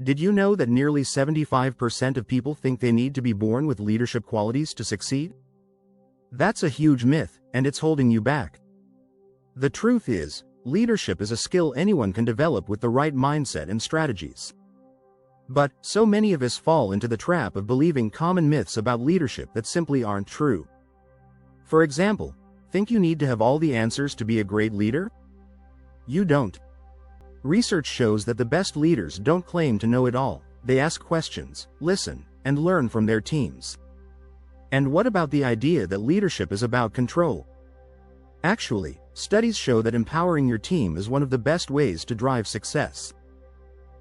Did you know that nearly 75% of people think they need to be born with leadership qualities to succeed? That's a huge myth, and it's holding you back. The truth is, leadership is a skill anyone can develop with the right mindset and strategies. But, so many of us fall into the trap of believing common myths about leadership that simply aren't true. For example, think you need to have all the answers to be a great leader? You don't. Research shows that the best leaders don't claim to know it all. They ask questions, listen, and learn from their teams. And what about the idea that leadership is about control? Actually, studies show that empowering your team is one of the best ways to drive success.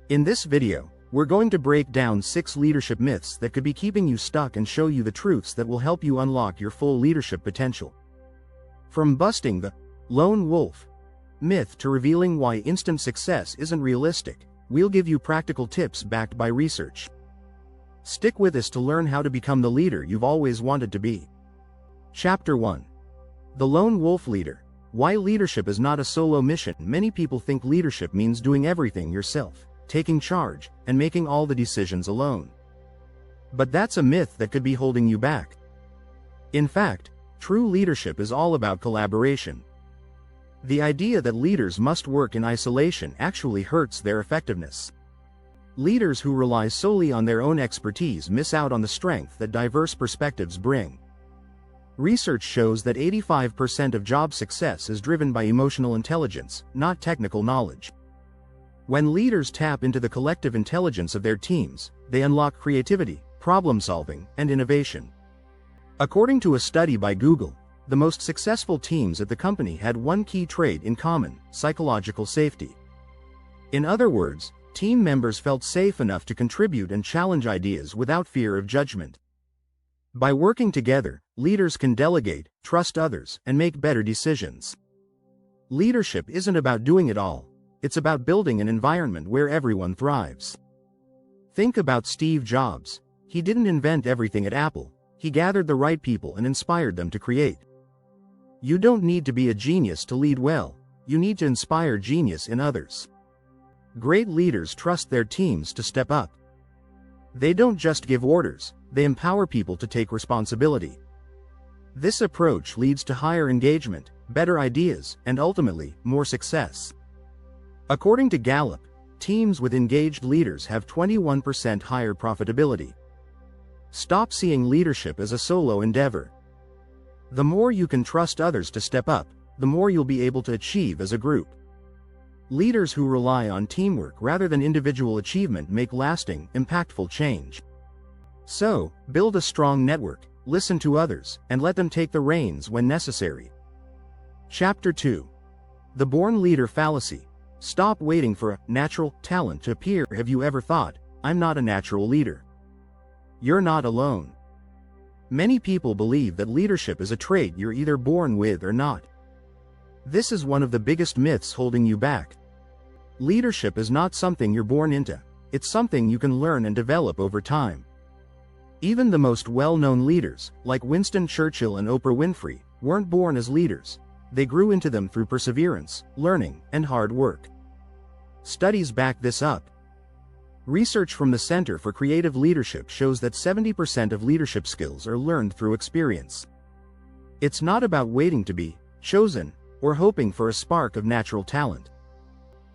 In this video, we're going to break down 6 leadership myths that could be keeping you stuck and show you the truths that will help you unlock your full leadership potential. From busting the lone wolf myth to revealing why instant success isn't realistic, we'll give you practical tips backed by research. Stick with us to learn how to become the leader you've always wanted to be. Chapter 1. The Lone Wolf Leader. Why leadership is not a solo mission. Many people think leadership means doing everything yourself, taking charge, and making all the decisions alone. But that's a myth that could be holding you back. In fact, true leadership is all about collaboration. The idea that leaders must work in isolation actually hurts their effectiveness. Leaders who rely solely on their own expertise miss out on the strength that diverse perspectives bring. Research shows that 85% of job success is driven by emotional intelligence, not technical knowledge. When leaders tap into the collective intelligence of their teams, they unlock creativity, problem-solving, and innovation. According to a study by Google, the most successful teams at the company had one key trait in common: psychological safety. In other words, team members felt safe enough to contribute and challenge ideas without fear of judgment. By working together, leaders can delegate, trust others, and make better decisions. Leadership isn't about doing it all, it's about building an environment where everyone thrives. Think about Steve Jobs. He didn't invent everything at Apple, he gathered the right people and inspired them to create. You don't need to be a genius to lead well, you need to inspire genius in others. Great leaders trust their teams to step up. They don't just give orders, they empower people to take responsibility. This approach leads to higher engagement, better ideas, and ultimately, more success. According to Gallup, teams with engaged leaders have 21% higher profitability. Stop seeing leadership as a solo endeavor. The more you can trust others to step up, the more you'll be able to achieve as a group. Leaders who rely on teamwork rather than individual achievement make lasting, impactful change. So, build a strong network, listen to others, and let them take the reins when necessary. Chapter 2. The Born Leader Fallacy. Stop waiting for a natural talent to appear. Have you ever thought, "I'm not a natural leader"? You're not alone. Many people believe that leadership is a trait you're either born with or not. This is one of the biggest myths holding you back. Leadership is not something you're born into, it's something you can learn and develop over time. Even the most well-known leaders, like Winston Churchill and Oprah Winfrey, weren't born as leaders. They grew into them through perseverance, learning, and hard work. Studies back this up. Research from the Center for Creative Leadership shows that 70% of leadership skills are learned through experience. It's not about waiting to be chosen or hoping for a spark of natural talent.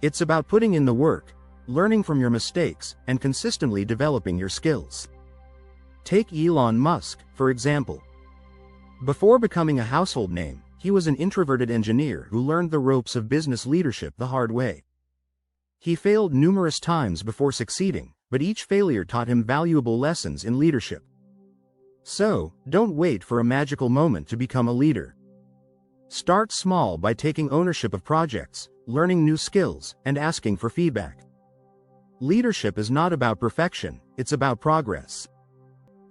It's about putting in the work, learning from your mistakes, and consistently developing your skills. Take Elon Musk, for example. Before becoming a household name, he was an introverted engineer who learned the ropes of business leadership the hard way. He failed numerous times before succeeding, but each failure taught him valuable lessons in leadership. So, don't wait for a magical moment to become a leader. Start small by taking ownership of projects, learning new skills, and asking for feedback. Leadership is not about perfection, it's about progress.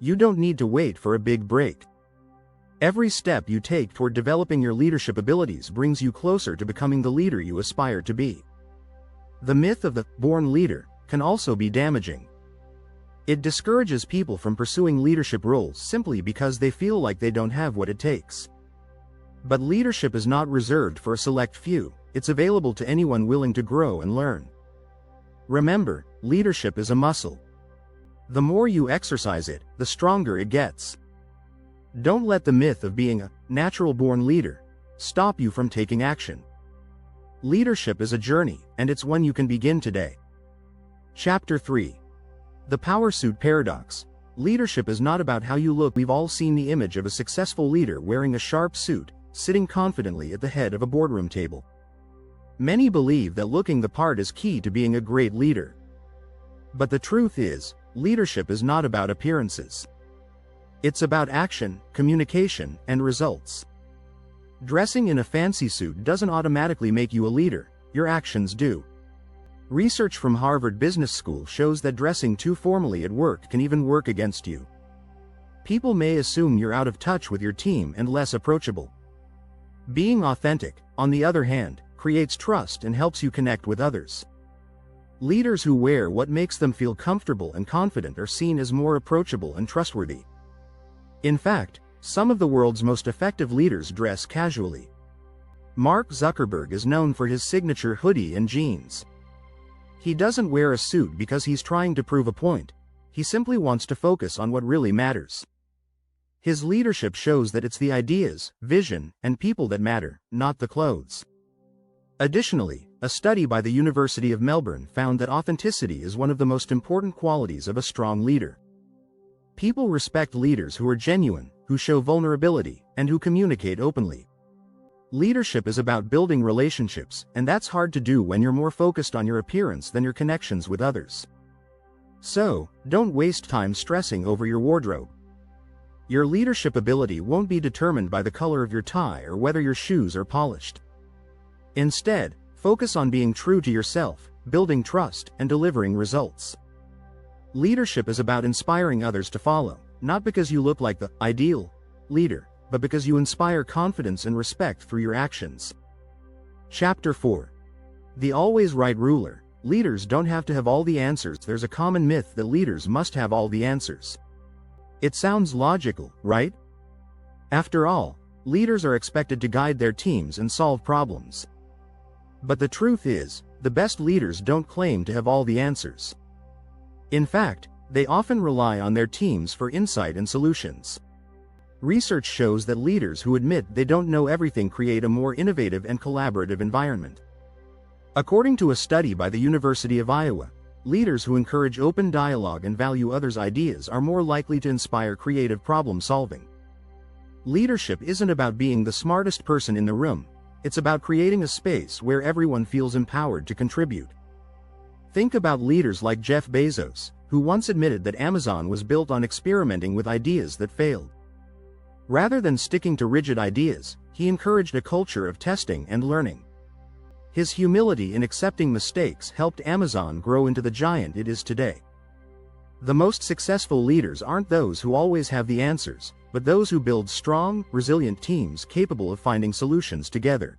You don't need to wait for a big break. Every step you take toward developing your leadership abilities brings you closer to becoming the leader you aspire to be. The myth of the born leader can also be damaging. It discourages people from pursuing leadership roles simply because they feel like they don't have what it takes. But leadership is not reserved for a select few, it's available to anyone willing to grow and learn. Remember, leadership is a muscle. The more you exercise it, the stronger it gets. Don't let the myth of being a natural-born leader stop you from taking action. Leadership is a journey, and it's one you can begin today. Chapter 3. The Power Suit Paradox. Leadership is not about how you look. We've all seen the image of a successful leader wearing a sharp suit, sitting confidently at the head of a boardroom table. Many believe that looking the part is key to being a great leader. But the truth is, leadership is not about appearances. It's about action, communication, and results. Dressing in a fancy suit doesn't automatically make you a leader, your actions do. Research from Harvard Business School shows that dressing too formally at work can even work against you. People may assume you're out of touch with your team and less approachable. Being authentic, on the other hand, creates trust and helps you connect with others. Leaders who wear what makes them feel comfortable and confident are seen as more approachable and trustworthy. In fact, some of the world's most effective leaders dress casually. Mark Zuckerberg is known for his signature hoodie and jeans. He doesn't wear a suit because he's trying to prove a point. He simply wants to focus on what really matters. His leadership shows that it's the ideas, vision, and people that matter, not the clothes. Additionally, a study by the University of Melbourne found that authenticity is one of the most important qualities of a strong leader. People respect leaders who are genuine, who show vulnerability, and who communicate openly. Leadership is about building relationships, and that's hard to do when you're more focused on your appearance than your connections with others. So, don't waste time stressing over your wardrobe. Your leadership ability won't be determined by the color of your tie or whether your shoes are polished. Instead, focus on being true to yourself, building trust, and delivering results. Leadership is about inspiring others to follow, not because you look like the ideal leader, but because you inspire confidence and respect through your actions. Chapter 4. The Always Right Ruler. Leaders don't have to have all the answers. There's a common myth that leaders must have all the answers. It sounds logical, right? After all, leaders are expected to guide their teams and solve problems. But the truth is, the best leaders don't claim to have all the answers. In fact, they often rely on their teams for insight and solutions. Research shows that leaders who admit they don't know everything create a more innovative and collaborative environment. According to a study by the University of Iowa, leaders who encourage open dialogue and value others' ideas are more likely to inspire creative problem solving. Leadership isn't about being the smartest person in the room, it's about creating a space where everyone feels empowered to contribute. Think about leaders like Jeff Bezos, who once admitted that Amazon was built on experimenting with ideas that failed. Rather than sticking to rigid ideas, he encouraged a culture of testing and learning. His humility in accepting mistakes helped Amazon grow into the giant it is today. The most successful leaders aren't those who always have the answers, but those who build strong, resilient teams capable of finding solutions together.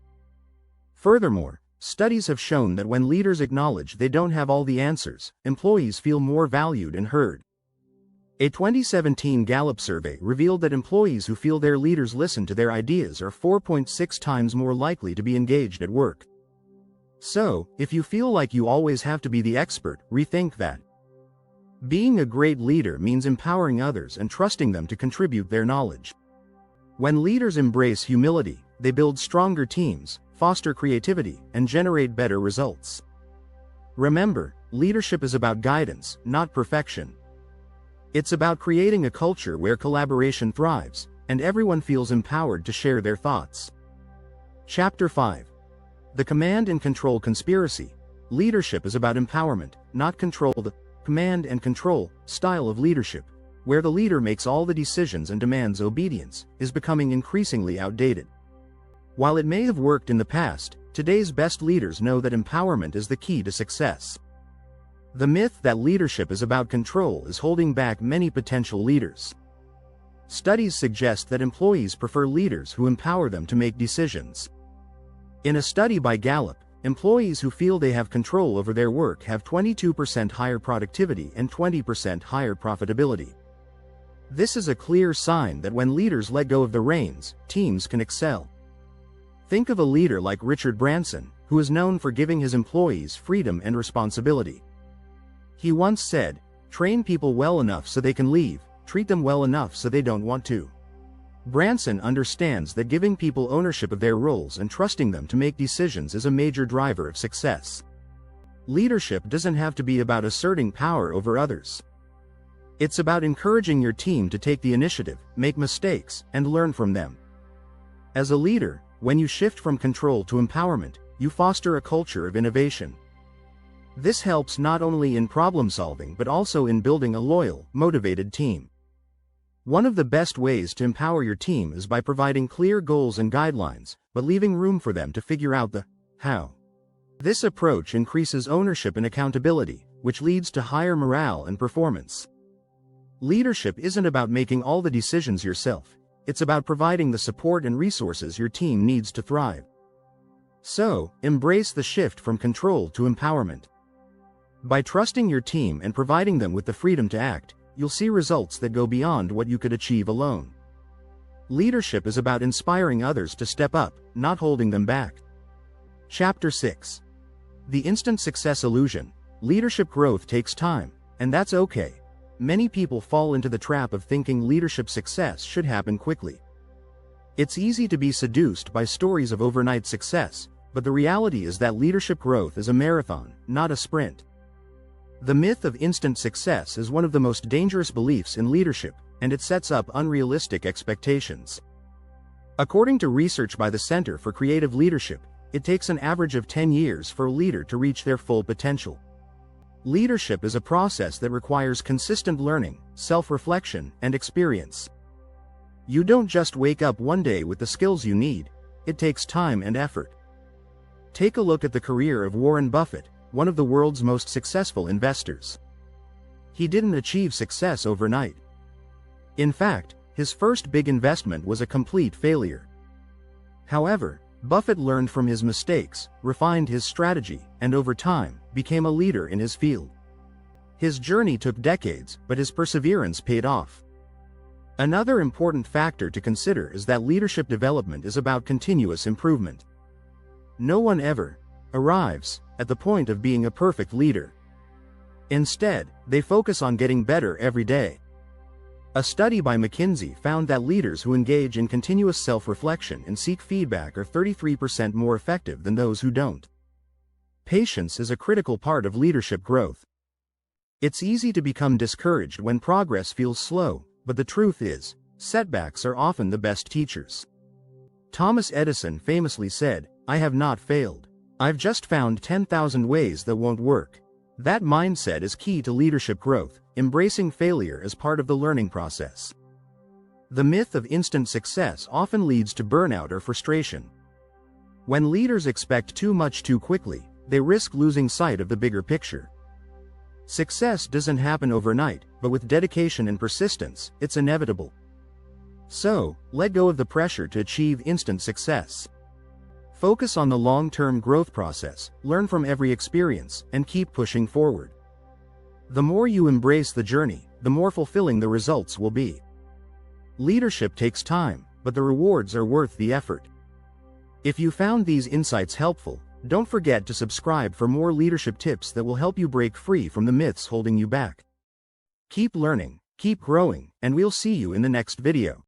Furthermore, studies have shown that when leaders acknowledge they don't have all the answers, employees feel more valued and heard. A 2017 Gallup survey revealed that employees who feel their leaders listen to their ideas are 4.6 times more likely to be engaged at work. So, if you feel like you always have to be the expert, rethink that. Being a great leader means empowering others and trusting them to contribute their knowledge. When leaders embrace humility, they build stronger teams, foster creativity, and generate better results. Remember, leadership is about guidance, not perfection. It's about creating a culture where collaboration thrives, and everyone feels empowered to share their thoughts. Chapter 5. The Command and Control Conspiracy. Leadership is about empowerment, not control. The command and control style of leadership, where the leader makes all the decisions and demands obedience, is becoming increasingly outdated. While it may have worked in the past, today's best leaders know that empowerment is the key to success. The myth that leadership is about control is holding back many potential leaders. Studies suggest that employees prefer leaders who empower them to make decisions. In a study by Gallup, employees who feel they have control over their work have 22% higher productivity and 20% higher profitability. This is a clear sign that when leaders let go of the reins, teams can excel. Think of a leader like Richard Branson, who is known for giving his employees freedom and responsibility. He once said, "Train people well enough so they can leave, treat them well enough so they don't want to." Branson understands that giving people ownership of their roles and trusting them to make decisions is a major driver of success. Leadership doesn't have to be about asserting power over others. It's about encouraging your team to take the initiative, make mistakes, and learn from them. As a leader, when you shift from control to empowerment, you foster a culture of innovation. This helps not only in problem solving but also in building a loyal, motivated team. One of the best ways to empower your team is by providing clear goals and guidelines, but leaving room for them to figure out the how. This approach increases ownership and accountability, which leads to higher morale and performance. Leadership isn't about making all the decisions yourself, it's about providing the support and resources your team needs to thrive. So, embrace the shift from control to empowerment. By trusting your team and providing them with the freedom to act, you'll see results that go beyond what you could achieve alone. Leadership is about inspiring others to step up, not holding them back. Chapter 6. The Instant Success Illusion. Leadership growth takes time, and that's okay. Many people fall into the trap of thinking leadership success should happen quickly. It's easy to be seduced by stories of overnight success, but the reality is that leadership growth is a marathon, not a sprint. The myth of instant success is one of the most dangerous beliefs in leadership, and it sets up unrealistic expectations. According to research by the Center for Creative Leadership, it takes an average of 10 years for a leader to reach their full potential. Leadership is a process that requires consistent learning, self-reflection, and experience. You don't just wake up one day with the skills you need, it takes time and effort. Take a look at the career of Warren Buffett, one of the world's most successful investors. He didn't achieve success overnight. In fact, his first big investment was a complete failure. However, Buffett learned from his mistakes, refined his strategy, and over time, became a leader in his field. His journey took decades, but his perseverance paid off. Another important factor to consider is that leadership development is about continuous improvement. No one ever arrives at the point of being a perfect leader. Instead, they focus on getting better every day. A study by McKinsey found that leaders who engage in continuous self-reflection and seek feedback are 33% more effective than those who don't. Patience is a critical part of leadership growth. It's easy to become discouraged when progress feels slow, but the truth is, setbacks are often the best teachers. Thomas Edison famously said, "I have not failed. I've just found 10,000 ways that won't work." That mindset is key to leadership growth, embracing failure as part of the learning process. The myth of instant success often leads to burnout or frustration. When leaders expect too much too quickly, they risk losing sight of the bigger picture. Success doesn't happen overnight, but with dedication and persistence, it's inevitable. So, let go of the pressure to achieve instant success. Focus on the long-term growth process, learn from every experience, and keep pushing forward. The more you embrace the journey, the more fulfilling the results will be. Leadership takes time, but the rewards are worth the effort. If you found these insights helpful, don't forget to subscribe for more leadership tips that will help you break free from the myths holding you back. Keep learning, keep growing, and we'll see you in the next video.